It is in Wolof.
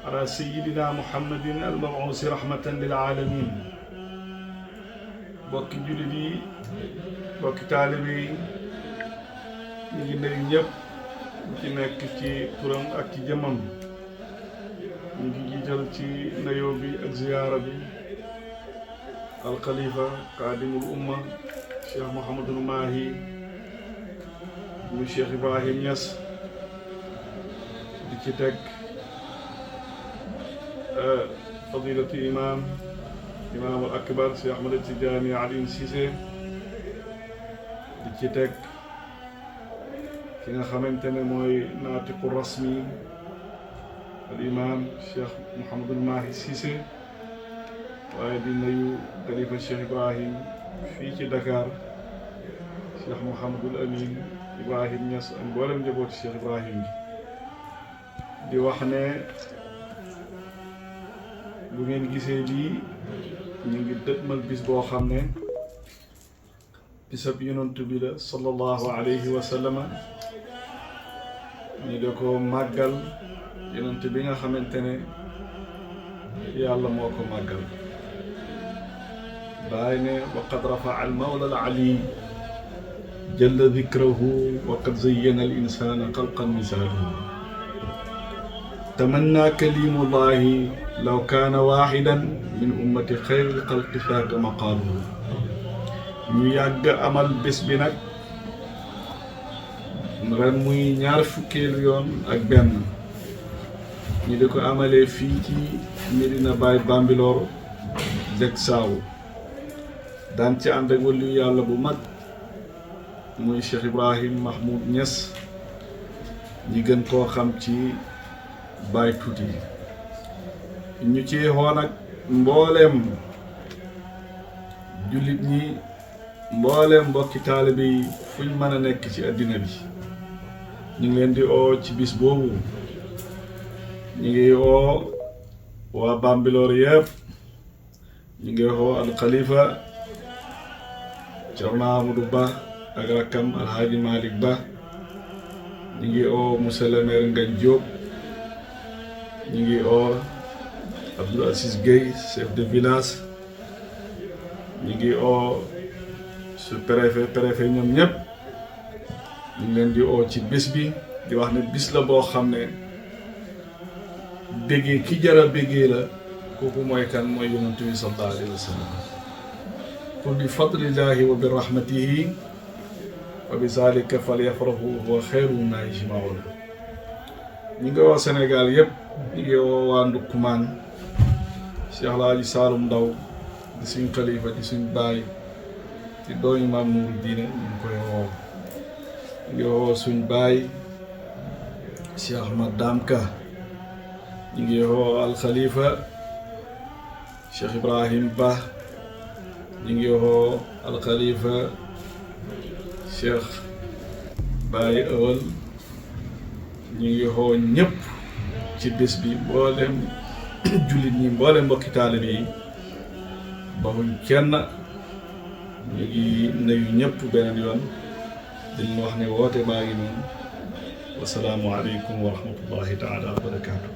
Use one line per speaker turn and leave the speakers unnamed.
على سيدنا محمد المبعوث رحمة للعالمين. bokki jullit yi bokki taalibe yi ñu ngi nuyu ñëpp ci nekk ci turam ak ci jëmmam. ñu ngi jiital ci nuyoo bi ak ziyaara bi alxalifa qaadimul umma Cheikh Mouhamadul Mahi mu Cheikh Ibrahim Niass di ci teg fadilatu imaamul akbar Cheikh Ahmad Tidiane Alioune Cissé di ci teg ki nga xamante ne mooy naatiqu rasmi al imam Cheikh Mouhamadul Mahi Cissé waaye di nuyu xalifa Cheikh Ibrahim fii ci Dakar Cheikh Mouhamadul Amin Ibrahim Niass ak mboolem njabooti Cheikh Ibrahim di wax ne bu ngeen gisee lii ñu ngi dëgmal bis boo xam ne bisab yonent bi la sallallahu alayhi wa sallama ñu de ko màggal yonent bi nga xamante ne yàlla moo ko màggal bàyyi ne wa qad rafa'a al mawla al ali jalla dhikrahu wa qad zayyana al insana xalqan misaaluhu tamanna kalimullahi law kaana waaxidan min ummati xayril xalqi faaka maqaaluhu. ñu yàgg amal bés bi nag ren muy ñaar fukkeelu yoon ak benn ñu di ko amalee fii ci Medina Baye Bambilor jeg saawu daan ci ànd ak wàllu yàlla bu mag muy Cheikh Ibrahim Mahmoud Niass ñi gën koo xam ci Baye Tuuti ñu ci xoon ak mbooleem jullit ñi mbooleem mbokki taalibe yi fuñ mën a nekk ci àddina bi ñu ngi leen di oo ci bis boobu. ñu ngi oo waa Bambilor yëpp ñu ngi oo alxalifa Cerno Amadou Ba ak rakkam Alhaaji Malick Ba. ñu ngi oo monsieur le maire Ngagne Diop. ñu ngi oo Abdoul Aziz Gueye chef de village. ñu ngi oo su préfet ñoom ñëpp ñu ngi leen di oo ci bis bi di wax ne bis la boo xam ne béggee ki jara béggee la kooku mooy kan mooy yonent bi sallallahu alayhi wa sallam. qul bi fadlillahi wa bi rahmatihi wa bi zalika falyafrahu huwa xayru mimma yajmaun. ñi ngi woo Sénégal yëpp ñi ngi woo waa Ndukkumaan Cheikh Alaaji Saalum Ndaw di suñ xalifa di suñ baay di doomi Maam Nuuru Diine ñu ngi koy woo. ñu ngi woo suñ baay Cheikh Ahmad Damka. ñu ngi woo alxalifa Cheikh Ibrahim Ba. ñu ngi woo alxalifa Cheikh Baye Ewal. ñu ngi woo ñëpp ci bés bi mboolem jullit ñi mboolem mbokki taalibe yi baxuñ kenn. ñu ngi nuyu ñëpp beneen yoon dañ wax ne woote baa ngi noonu. wasalaamu aleykum wa rahmatullahi taala wa barakaatu.